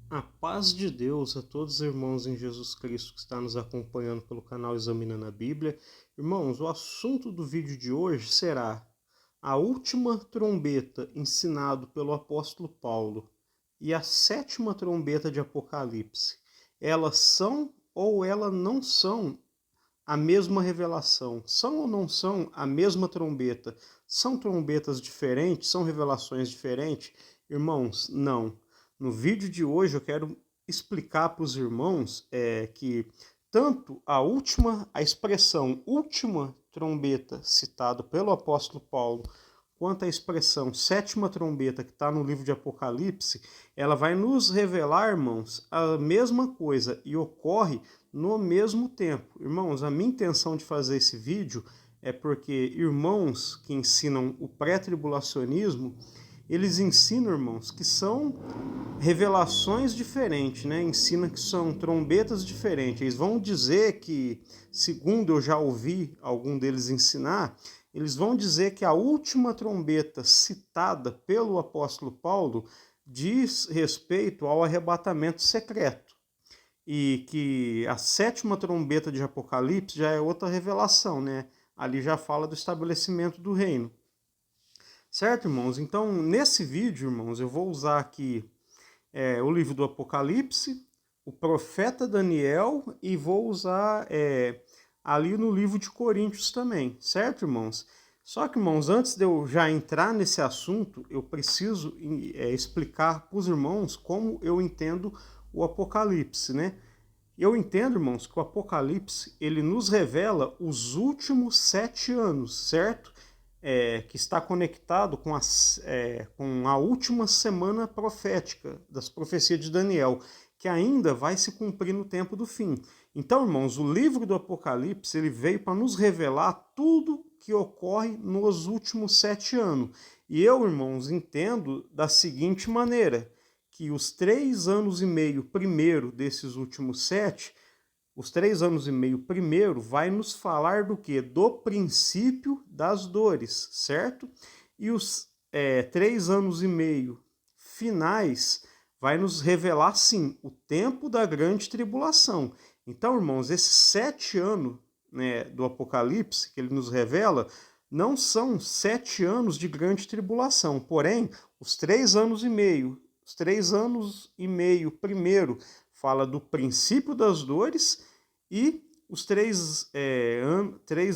A paz de Deus a todos os irmãos em Jesus Cristo que está nos acompanhando pelo canal Examinando a Bíblia. Irmãos, o assunto do vídeo de hoje será a última trombeta ensinado pelo apóstolo Paulo e a sétima trombeta de Apocalipse. Elas são ou elas não são a mesma revelação? São ou não são a mesma trombeta? São trombetas diferentes? São revelações diferentes? Irmãos, não. No vídeo de hoje eu quero explicar para os irmãos que tanto a expressão última trombeta citada pelo apóstolo Paulo, quanto a expressão sétima trombeta que está no livro de Apocalipse, ela vai nos revelar, irmãos, a mesma coisa e ocorre no mesmo tempo. Irmãos, a minha intenção de fazer esse vídeo é porque irmãos que ensinam o pré-tribulacionismo, eles ensinam, irmãos, que são revelações diferentes, né? Ensina que são trombetas diferentes. Eles vão dizer que, segundo eu já ouvi algum deles ensinar, eles vão dizer que a última trombeta citada pelo apóstolo Paulo diz respeito ao arrebatamento secreto. E que a sétima trombeta de Apocalipse já é outra revelação, né? Ali já fala do estabelecimento do reino. Certo, irmãos? Então, nesse vídeo, irmãos, eu vou usar aqui o livro do Apocalipse, o profeta Daniel e vou usar ali no livro de Coríntios também, certo, irmãos? Só que, irmãos, antes de eu já entrar nesse assunto, eu preciso explicar para os irmãos como eu entendo o Apocalipse, né? Eu entendo, irmãos, que o Apocalipse ele nos revela os últimos 7 anos, certo? Que está conectado com a última semana profética das profecias de Daniel, que ainda vai se cumprir no tempo do fim. Então, irmãos, o livro do Apocalipse ele veio para nos revelar tudo que ocorre nos últimos 7 anos. E eu, irmãos, entendo da seguinte maneira, que os 3 anos e meio primeiro desses últimos 7, os 3 anos e meio primeiro vai nos falar do que? Do princípio das dores, certo? E os 3 anos e meio finais vai nos revelar, sim, o tempo da grande tribulação. Então, irmãos, esses 7 anos, né, do Apocalipse, que ele nos revela, não são 7 anos de grande tribulação. Porém, os 3 anos e meio, os 3 anos e meio primeiro fala do princípio das dores e os 3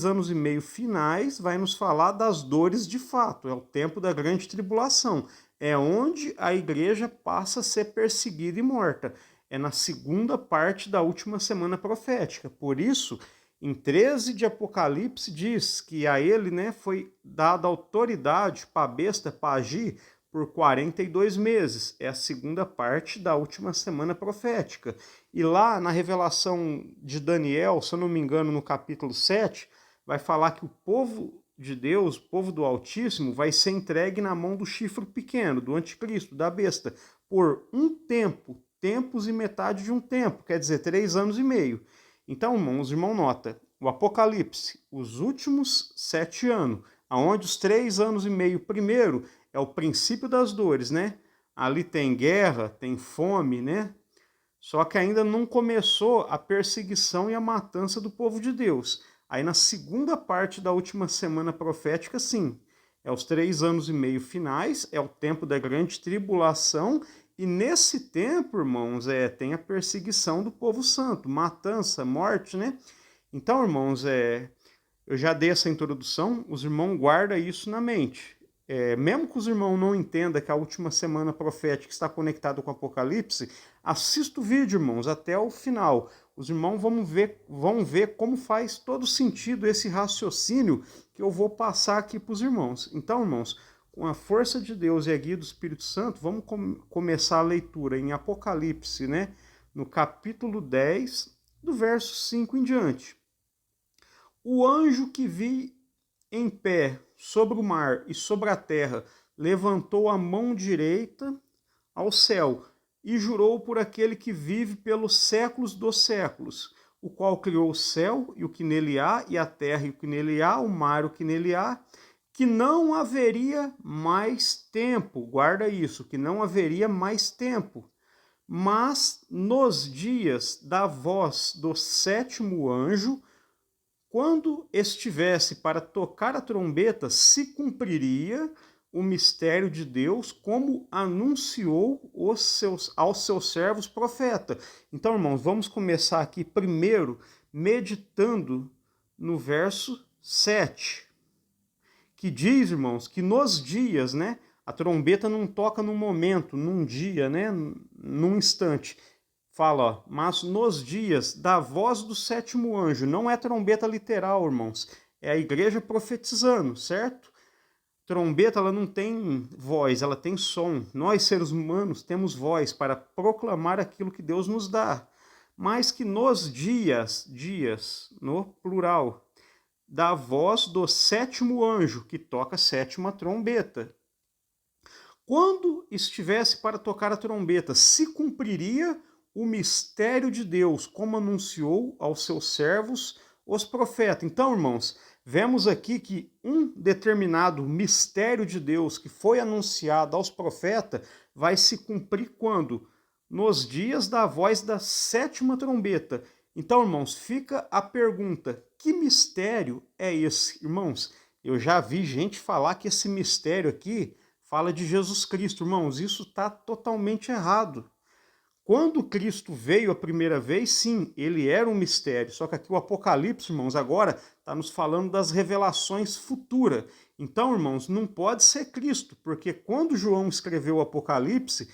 anos e meio finais vai nos falar das dores de fato, é o tempo da grande tribulação, é onde a igreja passa a ser perseguida e morta, é na segunda parte da última semana profética. Por isso, em 13 de Apocalipse diz que a ele, né, foi dada autoridade para a besta, para agir por 42 meses. É a segunda parte da última semana profética. E lá na revelação de Daniel, se eu não me engano, no capítulo 7, vai falar que o povo de Deus, o povo do Altíssimo, vai ser entregue na mão do chifre pequeno, do anticristo, da besta, por um tempo, tempos e metade de um tempo, quer dizer, 3 anos e meio. Então, irmão nota, o Apocalipse, os últimos 7 anos, aonde os 3 anos e meio primeiro é o princípio das dores, né? Ali tem guerra, tem fome, né? Só que ainda não começou a perseguição e a matança do povo de Deus. Aí na segunda parte da última semana profética, sim, é os 3 anos e meio finais, é o tempo da grande tribulação, e nesse tempo, irmãos, tem a perseguição do povo santo, matança, morte, né? Então, irmãos, eu já dei essa introdução, os irmãos guardam isso na mente. Mesmo que os irmãos não entendam que a última semana profética está conectada com o Apocalipse, assista o vídeo, irmãos, até o final. Os irmãos vão ver como faz todo sentido esse raciocínio que eu vou passar aqui para os irmãos. Então, irmãos, com a força de Deus e a guia do Espírito Santo, vamos começar a leitura em Apocalipse, né? No capítulo 10, do verso 5 em diante. O anjo que vi em pé sobre o mar e sobre a terra levantou a mão direita ao céu e jurou por aquele que vive pelos séculos dos séculos, o qual criou o céu e o que nele há, e a terra e o que nele há, o mar e o que nele há, que não haveria mais tempo, guarda isso, que não haveria mais tempo, Mas nos dias da voz do sétimo anjo, quando estivesse para tocar a trombeta, se cumpriria o mistério de Deus, como anunciou aos seus servos profeta. Então, irmãos, vamos começar aqui primeiro meditando no verso 7, que diz, irmãos, que nos dias, né, a trombeta não toca num momento, num dia, né, num instante. Fala, ó, mas nos dias da voz do sétimo anjo, não é trombeta literal, irmãos, é a igreja profetizando, certo? Trombeta, ela não tem voz, ela tem som. Nós, seres humanos, temos voz para proclamar aquilo que Deus nos dá. Mas que nos dias, no plural, da voz do sétimo anjo, que toca a sétima trombeta. Quando estivesse para tocar a trombeta, se cumpriria o mistério de Deus, como anunciou aos seus servos os profetas. Então, irmãos, vemos aqui que um determinado mistério de Deus que foi anunciado aos profetas vai se cumprir quando? Nos dias da voz da sétima trombeta. Então, irmãos, fica a pergunta: que mistério é esse? Irmãos, eu já vi gente falar que esse mistério aqui fala de Jesus Cristo. Irmãos, isso está totalmente errado. Quando Cristo veio a primeira vez, sim, ele era um mistério. Só que aqui o Apocalipse, irmãos, agora está nos falando das revelações futuras. Então, irmãos, não pode ser Cristo, porque quando João escreveu o Apocalipse,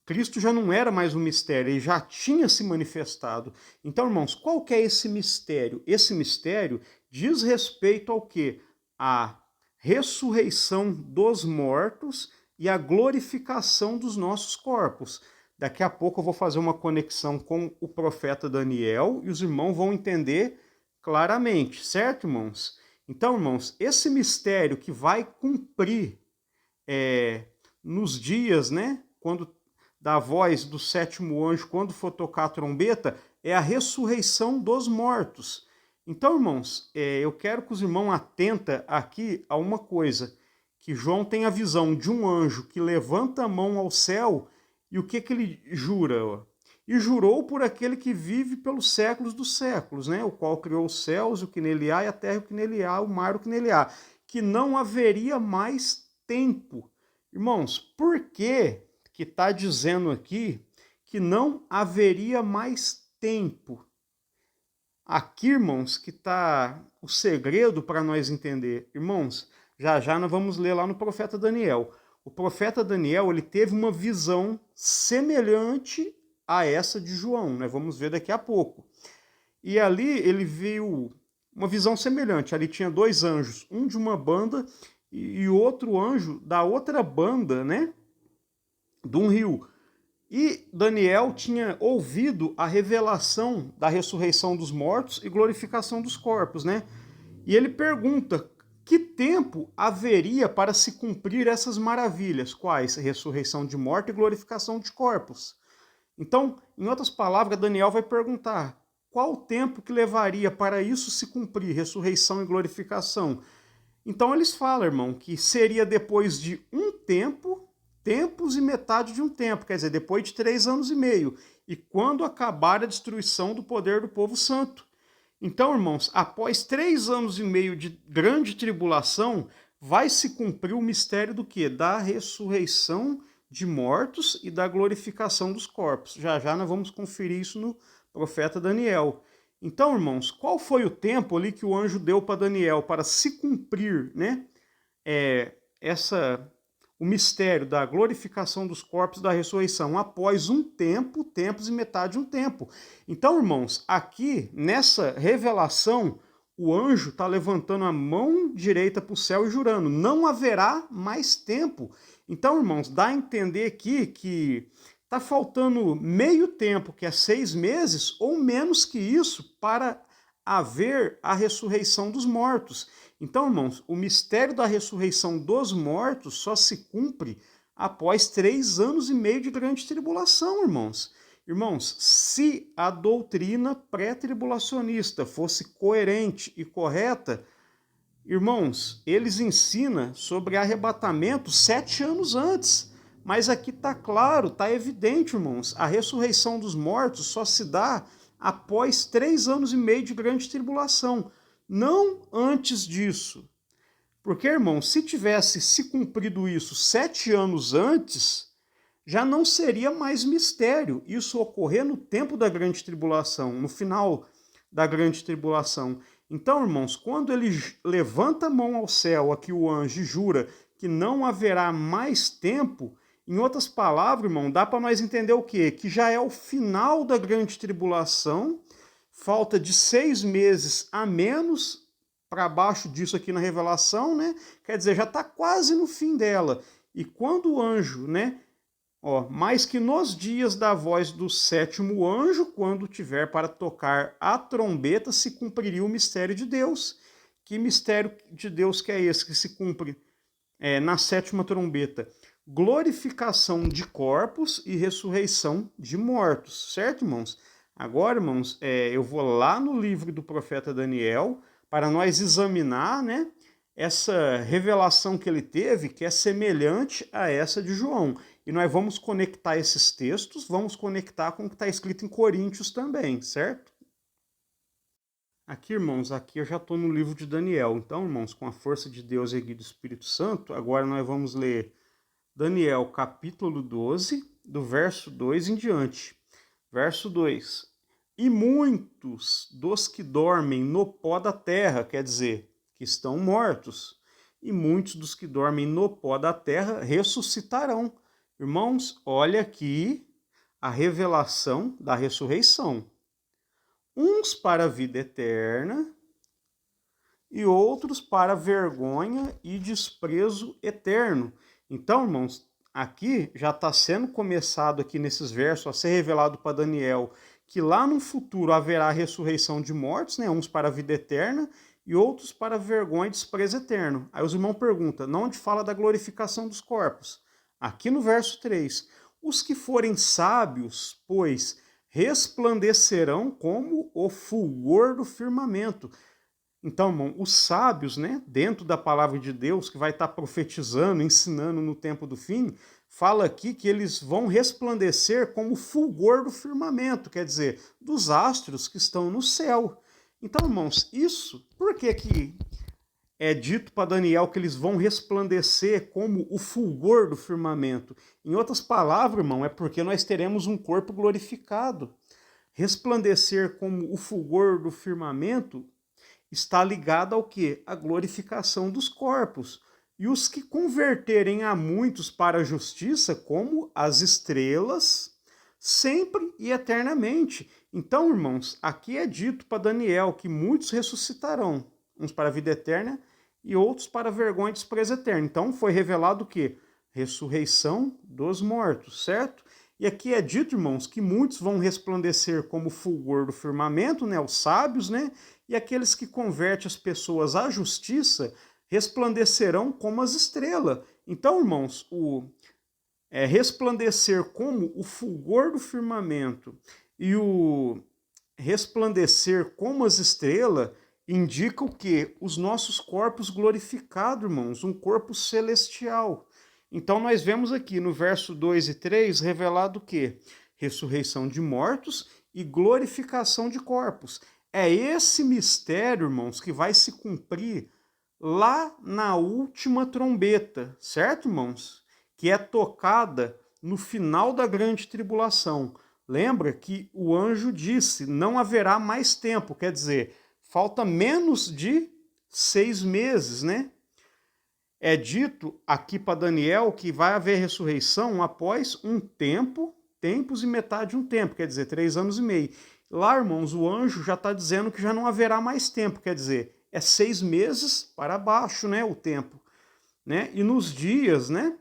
Cristo já não era mais um mistério, ele já tinha se manifestado. Então, irmãos, qual que é esse mistério? Esse mistério diz respeito ao quê? A ressurreição dos mortos e a glorificação dos nossos corpos. Daqui a pouco eu vou fazer uma conexão com o profeta Daniel e os irmãos vão entender claramente, certo, irmãos? Então, irmãos, esse mistério que vai cumprir nos dias, né, quando da voz do sétimo anjo, quando for tocar a trombeta, é a ressurreição dos mortos. Então, irmãos, eu quero que os irmãos atentem aqui a uma coisa, que João tem a visão de um anjo que levanta a mão ao céu. E o que ele jura? E jurou por aquele que vive pelos séculos dos séculos, né? O qual criou os céus, o que nele há, e a terra, o que nele há, o mar, o que nele há. Que não haveria mais tempo. Irmãos, por que está dizendo aqui que não haveria mais tempo? Aqui, irmãos, que está o segredo para nós entender. Irmãos, já nós vamos ler lá no profeta Daniel. O profeta Daniel, ele teve uma visão semelhante a essa de João, né? Vamos ver daqui a pouco. E ali ele viu uma visão semelhante. Ali tinha dois anjos, um de uma banda e outro anjo da outra banda, né? De um rio. E Daniel tinha ouvido a revelação da ressurreição dos mortos e glorificação dos corpos, né? E ele pergunta: que tempo haveria para se cumprir essas maravilhas? Quais? Ressurreição de morte e glorificação de corpos. Então, em outras palavras, Daniel vai perguntar: qual o tempo que levaria para isso se cumprir, ressurreição e glorificação? Então eles falam, irmão, que seria depois de um tempo, tempos e metade de um tempo, quer dizer, depois de 3 anos e meio, e quando acabar a destruição do poder do povo santo. Então, irmãos, após 3 anos e meio de grande tribulação, vai se cumprir o mistério do quê? Da ressurreição de mortos e da glorificação dos corpos. Já nós vamos conferir isso no profeta Daniel. Então, irmãos, qual foi o tempo ali que o anjo deu para Daniel para se cumprir, né? O mistério da glorificação dos corpos da ressurreição após um tempo, tempos e metade de um tempo. Então, irmãos, aqui nessa revelação, o anjo está levantando a mão direita para o céu e jurando: não haverá mais tempo. Então, irmãos, dá a entender aqui que está faltando meio tempo, que é 6 meses, ou menos que isso, para haver a ressurreição dos mortos. Então, irmãos, o mistério da ressurreição dos mortos só se cumpre após 3 anos e meio de grande tribulação, irmãos. Irmãos, se a doutrina pré-tribulacionista fosse coerente e correta, irmãos, eles ensinam sobre arrebatamento 7 anos antes. Mas aqui está claro, está evidente, irmãos, a ressurreição dos mortos só se dá após 3 anos e meio de grande tribulação, não antes disso. Porque, irmãos, se tivesse se cumprido isso 7 anos antes, já não seria mais mistério isso ocorrer no tempo da grande tribulação, no final da grande tribulação. Então, irmãos, quando ele levanta a mão ao céu, aqui o anjo, e jura que não haverá mais tempo, em outras palavras, irmão, dá para nós entender o quê? Que já é o final da grande tribulação, falta de 6 meses a menos, para baixo disso aqui na Revelação, né? Quer dizer, já está quase no fim dela. E quando o anjo, né? Mais que nos dias da voz do 7º anjo, quando tiver para tocar a trombeta, se cumpriria o mistério de Deus. Que mistério de Deus que é esse que se cumpre na 7ª trombeta? Glorificação de corpos e ressurreição de mortos, certo, irmãos? Agora, irmãos, eu vou lá no livro do profeta Daniel para nós examinar, né, essa revelação que ele teve, que é semelhante a essa de João. E nós vamos conectar esses textos, vamos conectar com o que está escrito em Coríntios também, certo? Aqui, irmãos, aqui eu já estou no livro de Daniel. Então, irmãos, com a força de Deus e do Espírito Santo, agora nós vamos ler Daniel capítulo 12, do verso 2 em diante. Verso 2. E muitos dos que dormem no pó da terra, quer dizer, que estão mortos, e muitos dos que dormem no pó da terra ressuscitarão. Irmãos, olha aqui a revelação da ressurreição. Uns para a vida eterna e outros para vergonha e desprezo eterno. Então, irmãos, aqui já está sendo começado aqui nesses versos a ser revelado para Daniel que lá no futuro haverá a ressurreição de mortos, né? Uns para a vida eterna e outros para vergonha e desprezo eterno. Aí os irmãos perguntam, não onde fala da glorificação dos corpos? Aqui no verso 3, os que forem sábios, pois, resplandecerão como o fulgor do firmamento. Então, irmão, os sábios, né, dentro da palavra de Deus, que vai estar profetizando, ensinando no tempo do fim, fala aqui que eles vão resplandecer como o fulgor do firmamento, quer dizer, dos astros que estão no céu. Então, irmãos, isso, por que é dito para Daniel que eles vão resplandecer como o fulgor do firmamento? Em outras palavras, irmão, é porque nós teremos um corpo glorificado. Resplandecer como o fulgor do firmamento está ligado ao quê? A glorificação dos corpos. E os que converterem a muitos para a justiça, como as estrelas, sempre e eternamente. Então, irmãos, aqui é dito para Daniel que muitos ressuscitarão, uns para a vida eterna e outros para a vergonha e desprezo eterno. Então, foi revelado o quê? Ressurreição dos mortos, certo? E aqui é dito, irmãos, que muitos vão resplandecer como fulgor do firmamento, né, os sábios, né, e aqueles que convertem as pessoas à justiça resplandecerão como as estrelas. Então, irmãos, resplandecer como o fulgor do firmamento e o resplandecer como as estrelas indica o quê? Os nossos corpos glorificados, irmãos, um corpo celestial. Então nós vemos aqui no verso 2 e 3 revelado o quê? Ressurreição de mortos e glorificação de corpos. É esse mistério, irmãos, que vai se cumprir lá na última trombeta, certo, irmãos? Que é tocada no final da grande tribulação. Lembra que o anjo disse, não haverá mais tempo, quer dizer, falta menos de 6 meses, né? É dito aqui para Daniel que vai haver ressurreição após um tempo, tempos e metade de um tempo, quer dizer, 3 anos e meio. Lá, irmãos, o anjo já está dizendo que já não haverá mais tempo, quer dizer, é 6 meses para baixo, né, o tempo. Né? E nos dias, né,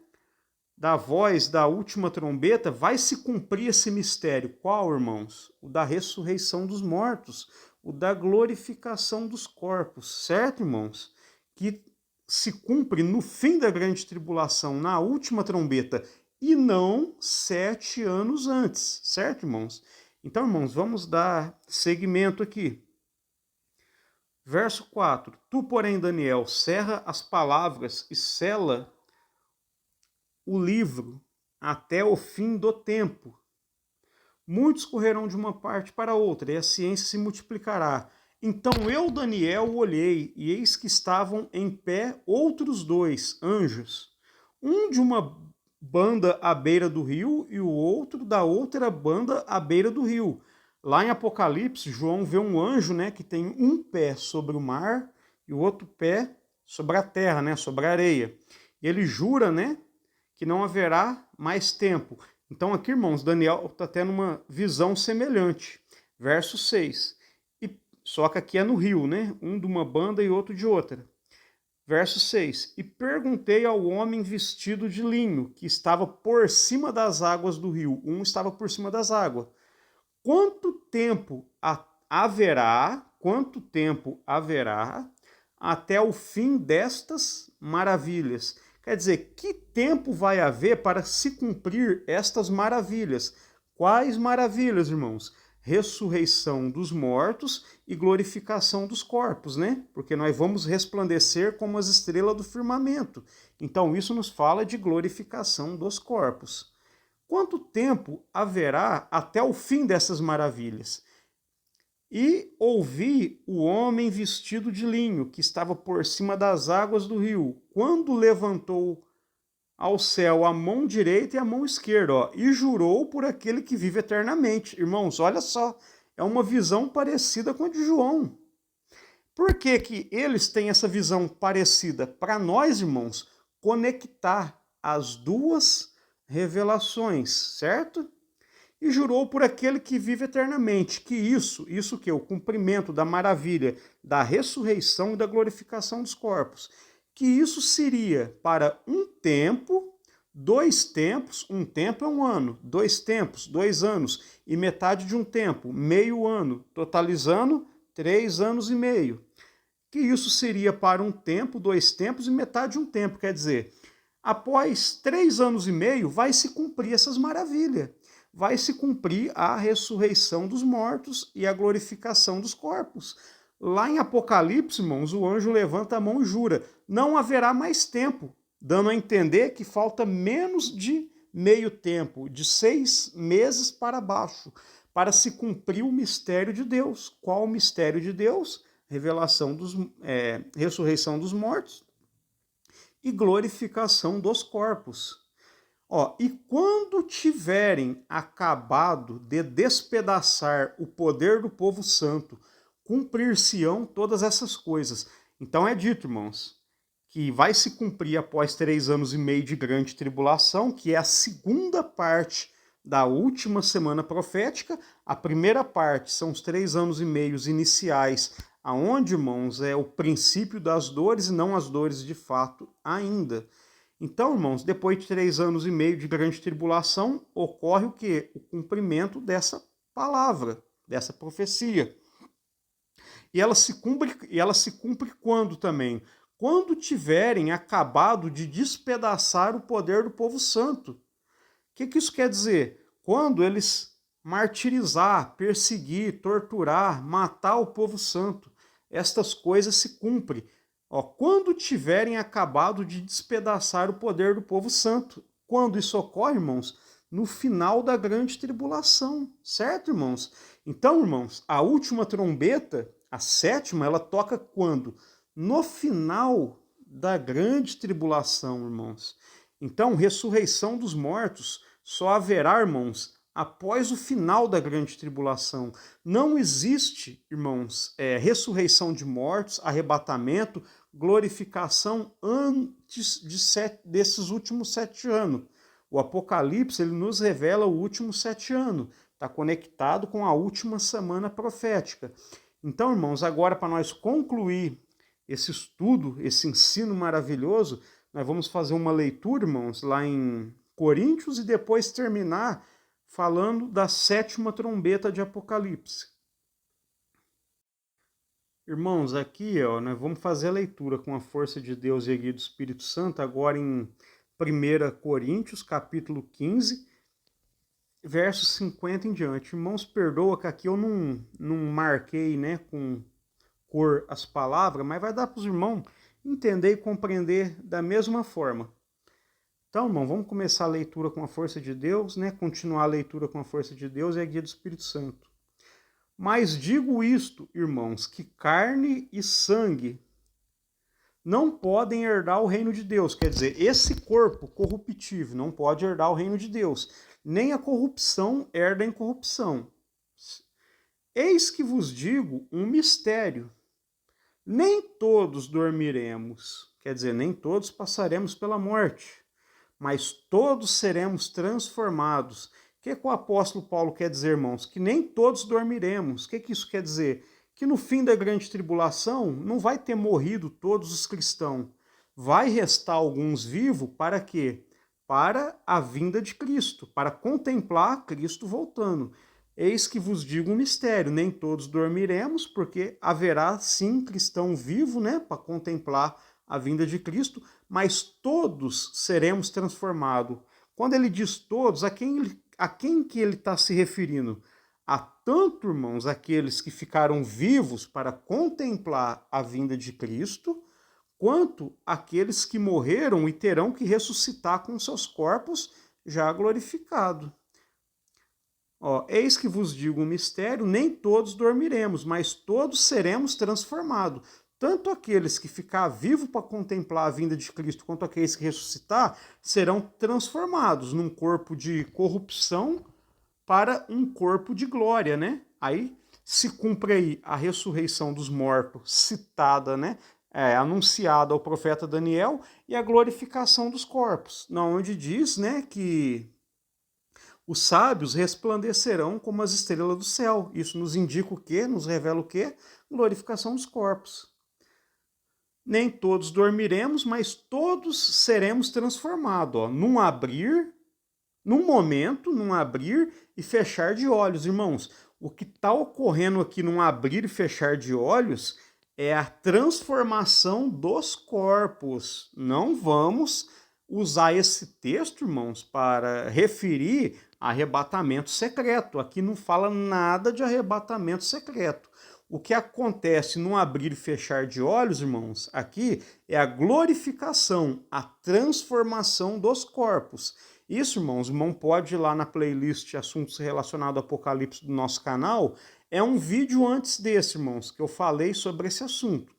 da voz da última trombeta, vai se cumprir esse mistério. Qual, irmãos? O da ressurreição dos mortos, o da glorificação dos corpos, certo, irmãos? Que se cumpre no fim da grande tribulação, na última trombeta, e não 7 anos antes, certo, irmãos? Então, irmãos, vamos dar seguimento aqui. Verso 4. Tu, porém, Daniel, cerra as palavras e sela o livro até o fim do tempo. Muitos correrão de uma parte para outra, e a ciência se multiplicará. Então eu, Daniel, olhei, e eis que estavam em pé outros dois anjos, um de uma banda à beira do rio e o outro da outra banda à beira do rio. Lá em Apocalipse, João vê um anjo, né, que tem um pé sobre o mar e o outro pé sobre a terra, né, sobre a areia. E ele jura, né, que não haverá mais tempo. Então aqui, irmãos, Daniel está tendo uma visão semelhante. Verso 6. Só que aqui é no rio, né? Um de uma banda e outro de outra. Verso 6. E perguntei ao homem vestido de linho, que estava por cima das águas do rio. Um estava por cima das águas. Quanto tempo haverá até o fim destas maravilhas? Quer dizer, que tempo vai haver para se cumprir estas maravilhas? Quais maravilhas, irmãos? Ressurreição dos mortos e glorificação dos corpos, né? Porque nós vamos resplandecer como as estrelas do firmamento. Então, isso nos fala de glorificação dos corpos. Quanto tempo haverá até o fim dessas maravilhas? E ouvi o homem vestido de linho, que estava por cima das águas do rio, quando levantou ao céu a mão direita e a mão esquerda, ó, e jurou por aquele que vive eternamente. Irmãos, olha só, é uma visão parecida com a de João. Por que que eles têm essa visão parecida? Para nós, irmãos, conectar as duas revelações, certo? E jurou por aquele que vive eternamente, que isso que é o cumprimento da maravilha, da ressurreição e da glorificação dos corpos, que isso seria para um tempo, dois tempos, um tempo é um ano, dois tempos, 2 anos, e metade de um tempo, meio ano, totalizando 3 anos e meio. Que isso seria para um tempo, 2 tempos e metade de um tempo, quer dizer, após 3 anos e meio vai se cumprir essas maravilhas. Vai se cumprir a ressurreição dos mortos e a glorificação dos corpos. Lá em Apocalipse, irmãos, o anjo levanta a mão e jura: não haverá mais tempo, dando a entender que falta menos de meio tempo, de 6 meses para baixo, para se cumprir o mistério de Deus. Qual o mistério de Deus? Ressurreição dos mortos e glorificação dos corpos. Ó, e quando tiverem acabado de despedaçar o poder do povo santo, cumprir-se-ão todas essas coisas. Então é dito, irmãos, que vai se cumprir após 3 anos e meio de grande tribulação, que é a segunda parte da última semana profética. A primeira parte são os 3 anos e meio iniciais, aonde, irmãos, é o princípio das dores e não as dores de fato ainda. Então, irmãos, depois de 3 anos e meio de grande tribulação, ocorre o quê? O cumprimento dessa palavra, dessa profecia. E ela se cumpre quando também? Quando tiverem acabado de despedaçar o poder do povo santo. O que isso quer dizer? Quando eles martirizar, perseguir, torturar, matar o povo santo, estas coisas se cumprem. Ó, quando tiverem acabado de despedaçar o poder do povo santo. Quando isso ocorre, irmãos? No final da grande tribulação, certo, irmãos? Então, irmãos, a última trombeta, a sétima, ela toca quando? No final da grande tribulação, irmãos. Então, ressurreição dos mortos só haverá, irmãos, após o final da grande tribulação. Não existe, irmãos, ressurreição de mortos, arrebatamento, glorificação antes desses últimos 7 anos. O Apocalipse ele nos revela o último 7 anos. Está conectado com a última semana profética. Então, irmãos, agora para nós concluir esse estudo, esse ensino maravilhoso, nós vamos fazer uma leitura, irmãos, lá em Coríntios e depois terminar falando da sétima trombeta de Apocalipse. Irmãos, aqui ó, nós vamos fazer a leitura com a força de Deus e a guia do Espírito Santo, agora em 1 Coríntios, capítulo 15, versos 50 em diante. Irmãos, perdoa que aqui eu não marquei, né, com cor as palavras, mas vai dar para os irmãos entender e compreender da mesma forma. Então, irmão, vamos começar a leitura com a força de Deus, né? Continuar a leitura com a força de Deus e a guia do Espírito Santo. Mas digo isto, irmãos, que carne e sangue não podem herdar o reino de Deus. Quer dizer, esse corpo corruptível não pode herdar o reino de Deus. Nem a corrupção herda a incorrupção. Eis que vos digo um mistério. Nem todos dormiremos, quer dizer, nem todos passaremos pela morte, mas todos seremos transformados. O que o apóstolo Paulo quer dizer, irmãos? Que nem todos dormiremos. O que isso quer dizer? Que no fim da grande tribulação não vai ter morrido todos os cristãos. Vai restar alguns vivos para quê? Para a vinda de Cristo, para contemplar Cristo voltando. Eis que vos digo um mistério, nem todos dormiremos, porque haverá sim cristão vivo, né, para contemplar a vinda de Cristo, mas todos seremos transformados. Quando ele diz todos, a quem que ele está se referindo? A tanto, irmãos, aqueles que ficaram vivos para contemplar a vinda de Cristo, quanto aqueles que morreram e terão que ressuscitar com seus corpos já glorificados. Eis que vos digo um mistério, nem todos dormiremos, mas todos seremos transformados. Tanto aqueles que ficar vivos para contemplar a vinda de Cristo, quanto aqueles que ressuscitar, serão transformados num corpo de corrupção para um corpo de glória, né? Aí se cumpre aí a ressurreição dos mortos citada, né? Anunciada ao profeta Daniel, e a glorificação dos corpos, onde diz, né, que os sábios resplandecerão como as estrelas do céu. Isso nos indica o quê? Nos revela o quê? Glorificação dos corpos. Nem todos dormiremos, mas todos seremos transformados. Num abrir, num momento, num abrir e fechar de olhos. Irmãos, o que está ocorrendo aqui num abrir e fechar de olhos é a transformação dos corpos. Não vamos usar esse texto, irmãos, para referir arrebatamento secreto. Aqui não fala nada de arrebatamento secreto. O que acontece no abrir e fechar de olhos, irmãos, aqui é a glorificação, a transformação dos corpos. Isso, irmãos, o irmão pode ir lá na playlist Assuntos Relacionados ao Apocalipse do nosso canal. É um vídeo antes desse, irmãos, que eu falei sobre esse assunto.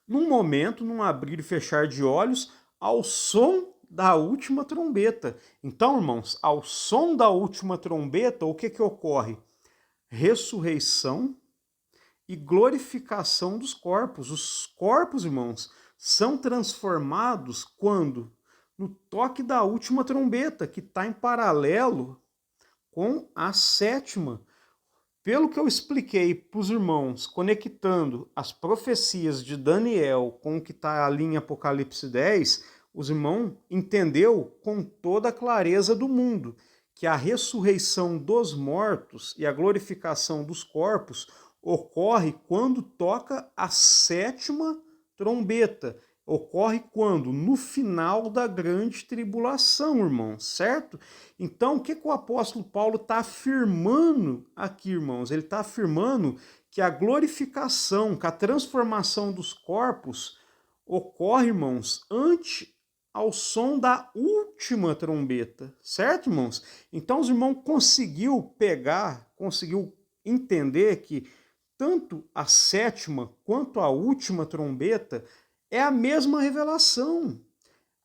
Num momento, num abrir e fechar de olhos, ao som da última trombeta. Então, irmãos, ao som da última trombeta, o que ocorre? Ressurreição e glorificação dos corpos. Os corpos, irmãos, são transformados quando? No toque da última trombeta, que está em paralelo com a sétima. Pelo que eu expliquei para os irmãos, conectando as profecias de Daniel com o que está ali em Apocalipse 10, os irmãos entendeu com toda a clareza do mundo que a ressurreição dos mortos e a glorificação dos corpos ocorre quando toca a sétima trombeta. Ocorre quando? No final da grande tribulação, irmãos, certo? Então, o que o apóstolo Paulo está afirmando aqui, irmãos? Ele está afirmando que a glorificação, que a transformação dos corpos ocorre, irmãos, ao som da última trombeta, certo, irmãos? Então, os irmãos conseguiu entender que tanto a sétima quanto a última trombeta é a mesma revelação. O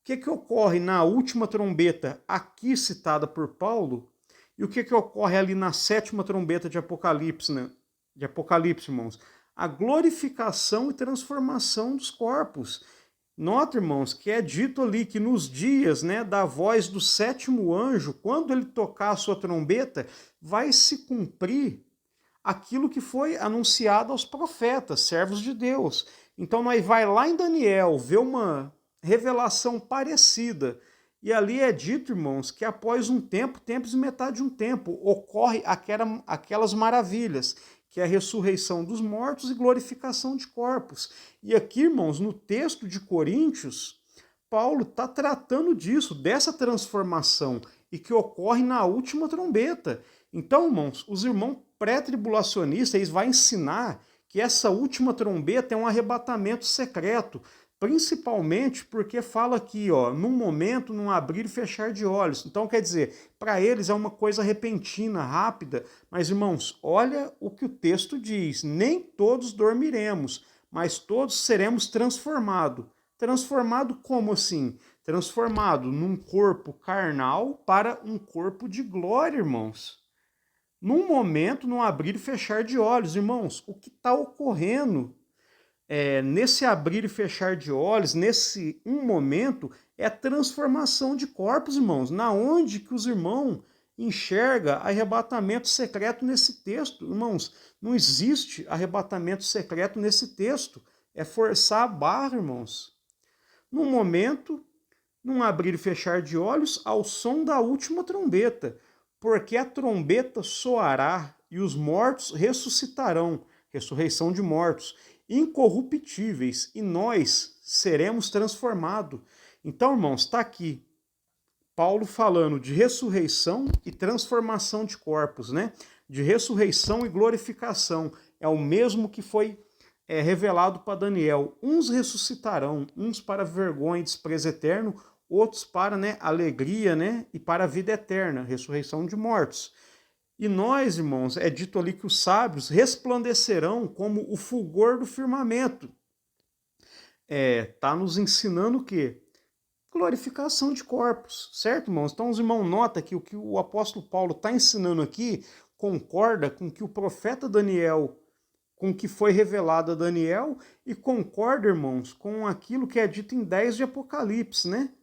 que ocorre na última trombeta aqui citada por Paulo e o que ocorre ali na sétima trombeta de Apocalipse, né? De Apocalipse, irmãos? A glorificação e transformação dos corpos. Nota, irmãos, que é dito ali que nos dias, né, da voz do sétimo anjo, quando ele tocar a sua trombeta, vai se cumprir aquilo que foi anunciado aos profetas, servos de Deus. Então nós vai lá em Daniel ver uma revelação parecida. E ali é dito, irmãos, que após um tempo, tempos e metade de um tempo, ocorre aquelas maravilhas, que é a ressurreição dos mortos e glorificação de corpos. E aqui, irmãos, no texto de Coríntios, Paulo está tratando disso, dessa transformação, e que ocorre na última trombeta. Então, irmãos, os irmãos pré-tribulacionistas, eles vão ensinar que essa última trombeta é um arrebatamento secreto. Principalmente porque fala aqui, ó, num momento, num abrir e fechar de olhos. Então, quer dizer, para eles é uma coisa repentina, rápida, mas, irmãos, olha o que o texto diz: nem todos dormiremos, mas todos seremos transformados. Transformado como assim? Transformado num corpo carnal para um corpo de glória, irmãos. Num momento, num abrir e fechar de olhos, irmãos, o que está ocorrendo nesse abrir e fechar de olhos, nesse um momento, é a transformação de corpos, irmãos. Na onde que os irmãos enxerga arrebatamento secreto nesse texto? Irmãos, não existe arrebatamento secreto nesse texto. É forçar a barra, irmãos. Num momento, num abrir e fechar de olhos, ao som da última trombeta, porque a trombeta soará e os mortos ressuscitarão, ressurreição de mortos, incorruptíveis, e nós seremos transformados. Então, irmãos, está aqui Paulo falando de ressurreição e transformação de corpos, né? De ressurreição e glorificação. É o mesmo que foi revelado para Daniel. Uns ressuscitarão, uns para vergonha e desprezo eterno, outros para, né, alegria, né, e para a vida eterna, ressurreição de mortos. E nós, irmãos, é dito ali que os sábios resplandecerão como o fulgor do firmamento. Tá nos ensinando o quê? Glorificação de corpos, certo, irmãos? Então os irmãos notam que o apóstolo Paulo está ensinando aqui concorda com que o profeta Daniel, com o que foi revelado a Daniel, e concorda, irmãos, com aquilo que é dito em 10 de Apocalipse, né?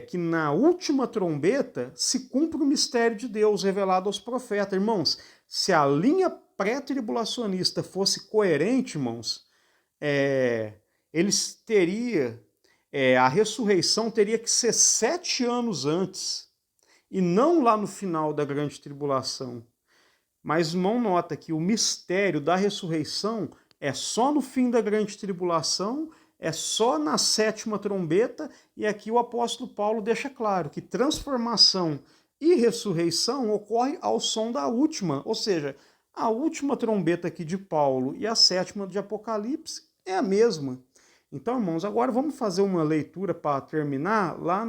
Que na última trombeta se cumpre o mistério de Deus revelado aos profetas. Irmãos, se a linha pré-tribulacionista fosse coerente, irmãos, eles teriam, a ressurreição teria que ser 7 anos antes, e não lá no final da grande tribulação. Mas, irmão, nota que o mistério da ressurreição é só no fim da grande tribulação, é só na 7ª trombeta, e aqui o apóstolo Paulo deixa claro que transformação e ressurreição ocorre ao som da última, ou seja, a última trombeta aqui de Paulo e a 7ª de Apocalipse é a mesma. Então, irmãos, agora vamos fazer uma leitura para terminar lá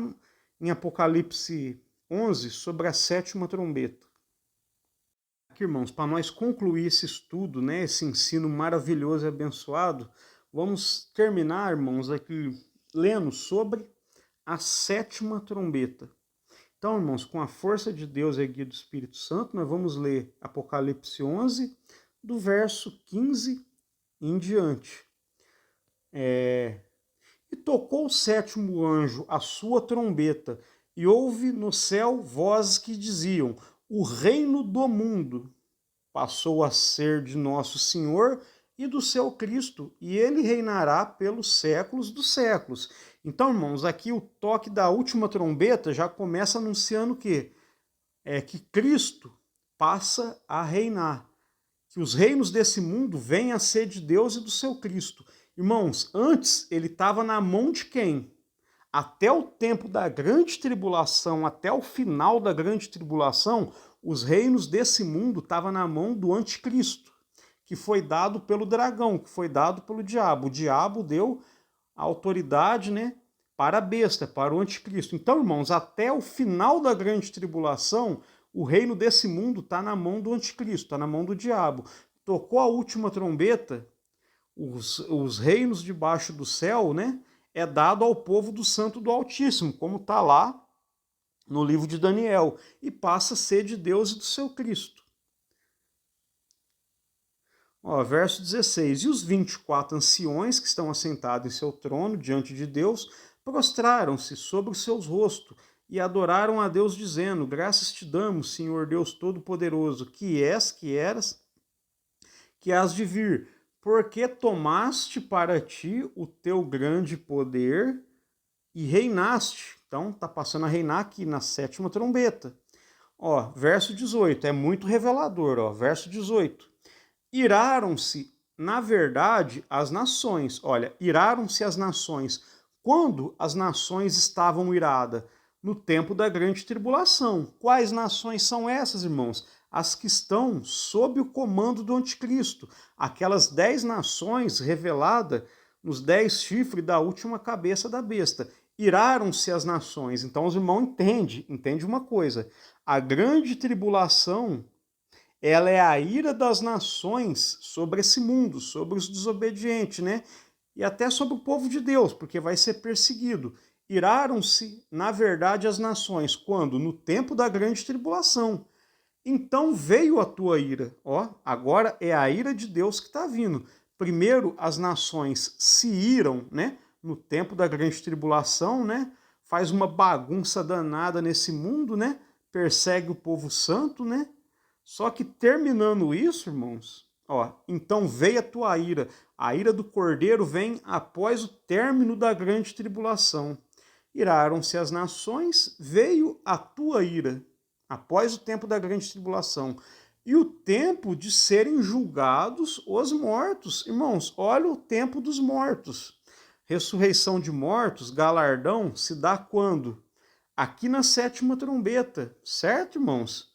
em Apocalipse 11 sobre a 7ª trombeta. Aqui, irmãos, para nós concluir esse estudo, né, esse ensino maravilhoso e abençoado, vamos terminar, irmãos, aqui lendo sobre a 7ª trombeta. Então, irmãos, com a força de Deus e a guia do Espírito Santo, nós vamos ler Apocalipse 11, do verso 15 em diante. E tocou o 7º anjo a sua trombeta, e houve no céu vozes que diziam: o reino do mundo passou a ser de nosso Senhor e do seu Cristo, e ele reinará pelos séculos dos séculos. Então, irmãos, aqui o toque da última trombeta já começa anunciando que Cristo passa a reinar, que os reinos desse mundo vêm a ser de Deus e do seu Cristo. Irmãos, antes ele estava na mão de quem? Até o tempo da grande tribulação, até o final da grande tribulação, os reinos desse mundo estavam na mão do anticristo, que foi dado pelo dragão, que foi dado pelo diabo. O diabo deu a autoridade, né, para a besta, para o anticristo. Então, irmãos, até o final da grande tribulação, o reino desse mundo está na mão do anticristo, está na mão do diabo. Tocou a última trombeta, os reinos debaixo do céu, né, é dado ao povo do Santo do Altíssimo, como está lá no livro de Daniel, e passa a ser de Deus e do seu Cristo. Verso 16, e os 24 anciões que estão assentados em seu trono diante de Deus, prostraram-se sobre os seus rostos e adoraram a Deus, dizendo: graças te damos, Senhor Deus Todo-Poderoso, que és, que eras, que hás de vir, porque tomaste para ti o teu grande poder e reinaste. Então, está passando a reinar aqui na 7ª trombeta. Verso 18, é muito revelador. Verso 18. Iraram-se, na verdade, as nações. Olha, iraram-se as nações. Quando as nações estavam iradas? No tempo da grande tribulação. Quais nações são essas, irmãos? As que estão sob o comando do anticristo. Aquelas 10 nações reveladas nos 10 chifres da última cabeça da besta. Iraram-se as nações. Então os irmãos entende uma coisa. A grande tribulação, ela é a ira das nações sobre esse mundo, sobre os desobedientes, né? E até sobre o povo de Deus, porque vai ser perseguido. Iraram-se, na verdade, as nações, quando? No tempo da grande tribulação. Então veio a tua ira. Ó, agora é a ira de Deus que está vindo. Primeiro as nações se iram, né? No tempo da grande tribulação, né? Faz uma bagunça danada nesse mundo, né? Persegue o povo santo, né? Só que terminando isso, irmãos, ó, então veio a tua ira. A ira do Cordeiro vem após o término da grande tribulação. Iraram-se as nações, veio a tua ira, após o tempo da grande tribulação. E o tempo de serem julgados os mortos. Irmãos, olha o tempo dos mortos. Ressurreição de mortos, galardão, se dá quando? Aqui na 7ª trombeta, certo, irmãos?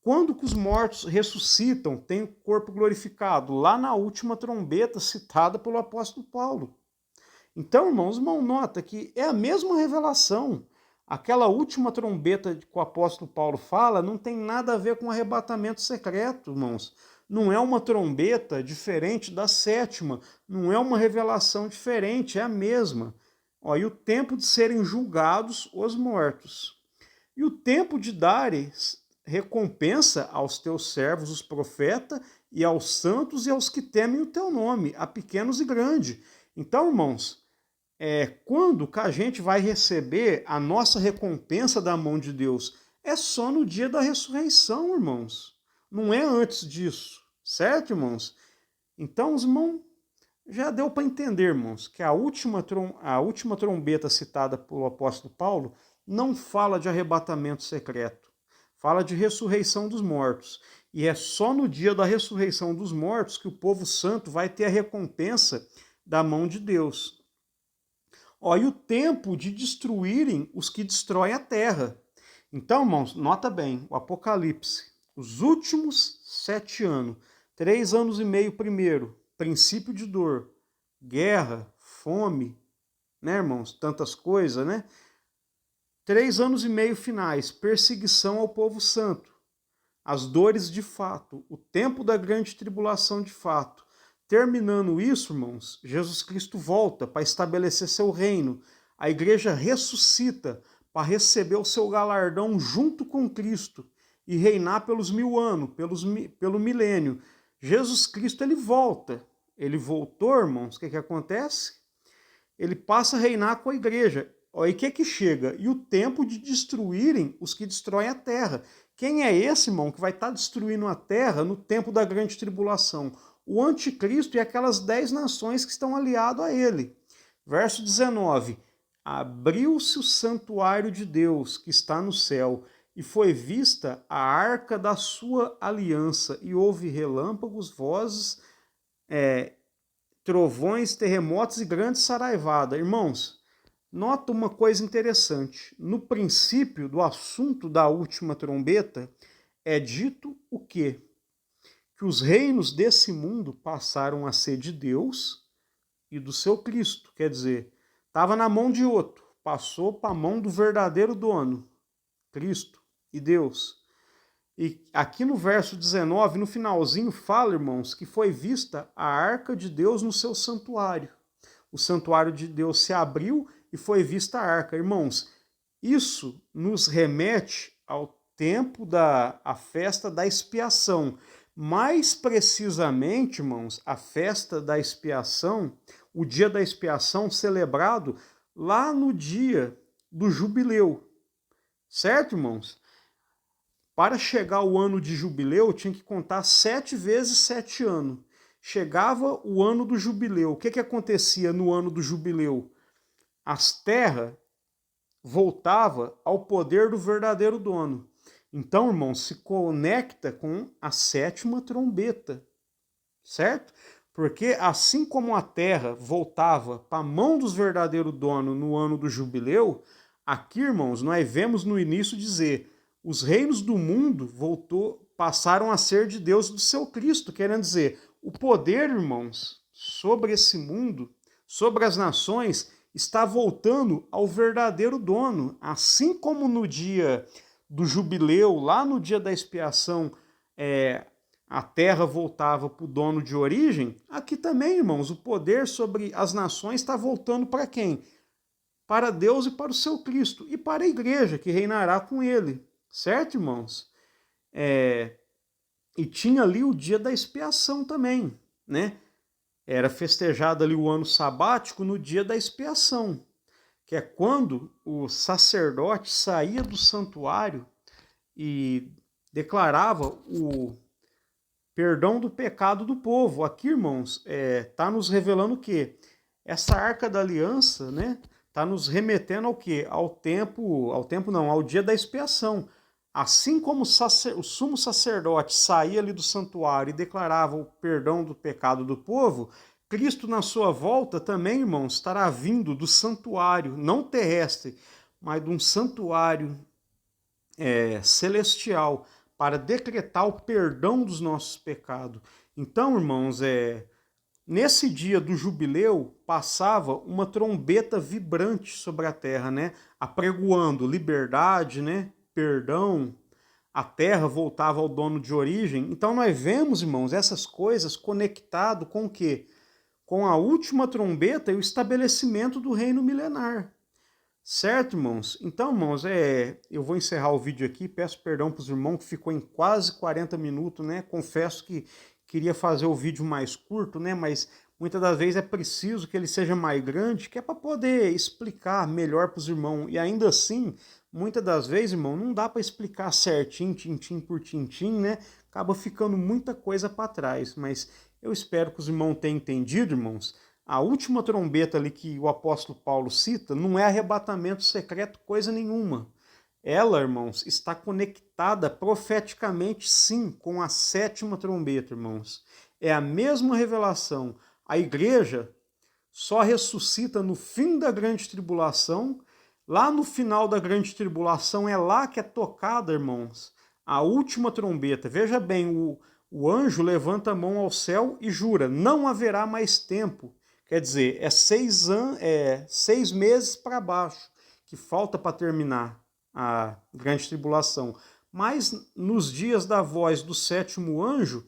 Quando que os mortos ressuscitam, tem o corpo glorificado? Lá na última trombeta citada pelo apóstolo Paulo. Então, irmãos, nota que é a mesma revelação. Aquela última trombeta que o apóstolo Paulo fala não tem nada a ver com arrebatamento secreto, irmãos. Não é uma trombeta diferente da 7ª, não é uma revelação diferente, é a mesma. Ó, e o tempo de serem julgados os mortos. E o tempo de dares recompensa aos teus servos, os profetas, e aos santos e aos que temem o teu nome, a pequenos e grandes. Então, irmãos, quando que a gente vai receber a nossa recompensa da mão de Deus? É só no dia da ressurreição, irmãos. Não é antes disso, certo, irmãos? Então, os irmãos, já deu para entender, irmãos, que a última trombeta citada pelo apóstolo Paulo não fala de arrebatamento secreto, fala de ressurreição dos mortos. E é só no dia da ressurreição dos mortos que o povo santo vai ter a recompensa da mão de Deus. Ó, e o tempo de destruírem os que destroem a terra. Então, irmãos, nota bem, o Apocalipse, os últimos 7 anos, 3 anos e meio primeiro, princípio de dor, guerra, fome, né, irmãos, tantas coisas, né? 3 anos e meio finais, perseguição ao povo santo, as dores de fato, o tempo da grande tribulação de fato. Terminando isso, irmãos, Jesus Cristo volta para estabelecer seu reino. A igreja ressuscita para receber o seu galardão junto com Cristo e reinar pelos 1000 anos, pelo milênio. Jesus Cristo, ele volta. Ele voltou, irmãos, o que acontece? Ele passa a reinar com a igreja. E o que chega? E o tempo de destruírem os que destroem a terra. Quem é esse, irmão, que vai estar destruindo a terra no tempo da grande tribulação? O anticristo e aquelas 10 nações que estão aliadas a ele. Verso 19. Abriu-se o santuário de Deus que está no céu, e foi vista a arca da sua aliança, e houve relâmpagos, vozes, trovões, terremotos e grande saraivada. Irmãos, nota uma coisa interessante. No princípio do assunto da última trombeta, é dito o quê? Que os reinos desse mundo passaram a ser de Deus e do seu Cristo. Quer dizer, estava na mão de outro, passou para a mão do verdadeiro dono, Cristo e Deus. E aqui no verso 19, no finalzinho, fala, irmãos, que foi vista a arca de Deus no seu santuário. O santuário de Deus se abriu e foi vista a arca. Irmãos, isso nos remete ao tempo da festa da expiação. Mais precisamente, irmãos, a festa da expiação, o dia da expiação celebrado lá no dia do jubileu. Certo, irmãos? Para chegar o ano de jubileu, tinha que contar 7 vezes 7 anos. Chegava o ano do jubileu. O que acontecia no ano do jubileu? As terras voltavam ao poder do verdadeiro dono. Então, irmãos, se conecta com a 7ª trombeta, certo? Porque assim como a terra voltava para a mão dos verdadeiros donos no ano do jubileu, aqui, irmãos, nós vemos no início dizer, os reinos do mundo passaram a ser de Deus e do seu Cristo, querendo dizer, o poder, irmãos, sobre esse mundo, sobre as nações está voltando ao verdadeiro dono. Assim como no dia do jubileu, lá no dia da expiação, a terra voltava para o dono de origem, aqui também, irmãos, o poder sobre as nações está voltando para quem? Para Deus e para o seu Cristo, e para a igreja, que reinará com ele. Certo, irmãos? E tinha ali o dia da expiação também, né? Era festejado ali o ano sabático no dia da expiação, que é quando o sacerdote saía do santuário e declarava o perdão do pecado do povo. Aqui, irmãos, está nos revelando o quê? Essa arca da aliança, né? Está nos remetendo ao quê? Ao dia da expiação. Assim como o sumo sacerdote saía ali do santuário e declarava o perdão do pecado do povo, Cristo, na sua volta, também, irmãos, estará vindo do santuário, não terrestre, mas de um santuário celestial, para decretar o perdão dos nossos pecados. Então, irmãos, nesse dia do jubileu, passava uma trombeta vibrante sobre a terra, né? Apregoando liberdade, né? Perdão, a terra voltava ao dono de origem. Então nós vemos, irmãos, essas coisas conectado com o quê? Com a última trombeta e o estabelecimento do reino milenar. Certo, irmãos? Então, irmãos, eu vou encerrar o vídeo aqui, peço perdão para os irmãos que ficou em quase 40 minutos, né? Confesso que queria fazer o vídeo mais curto, né? Mas muitas das vezes é preciso que ele seja mais grande, que é para poder explicar melhor para os irmãos. E ainda assim, muitas das vezes, irmão, não dá para explicar certinho, tintim por tintim, né? Acaba ficando muita coisa para trás. Mas eu espero que os irmãos tenham entendido, irmãos. A última trombeta ali que o apóstolo Paulo cita não é arrebatamento secreto coisa nenhuma. Ela, irmãos, está conectada profeticamente, sim, com a sétima trombeta, irmãos. É a mesma revelação. A igreja só ressuscita no fim da grande tribulação. Lá no final da grande tribulação é lá que é tocada, irmãos, a última trombeta. Veja bem, o anjo levanta a mão ao céu e jura, não haverá mais tempo. Quer dizer, 6 meses para baixo, que falta para terminar a grande tribulação. Mas nos dias da voz do sétimo anjo,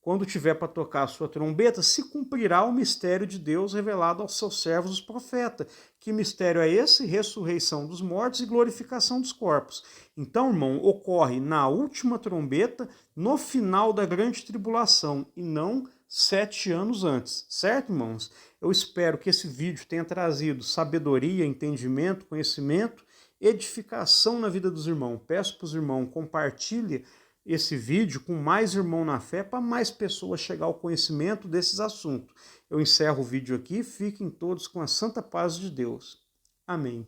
quando tiver para tocar a sua trombeta, se cumprirá o mistério de Deus revelado aos seus servos, os profetas. Que mistério é esse? Ressurreição dos mortos e glorificação dos corpos. Então, irmão, ocorre na última trombeta, no final da grande tribulação, e não 7 anos antes. Certo, irmãos? Eu espero que esse vídeo tenha trazido sabedoria, entendimento, conhecimento, edificação na vida dos irmãos. Peço para os irmãos, compartilhem esse vídeo com mais irmão na fé, para mais pessoas chegar ao conhecimento desses assuntos. Eu encerro o vídeo aqui, fiquem todos com a santa paz de Deus. Amém.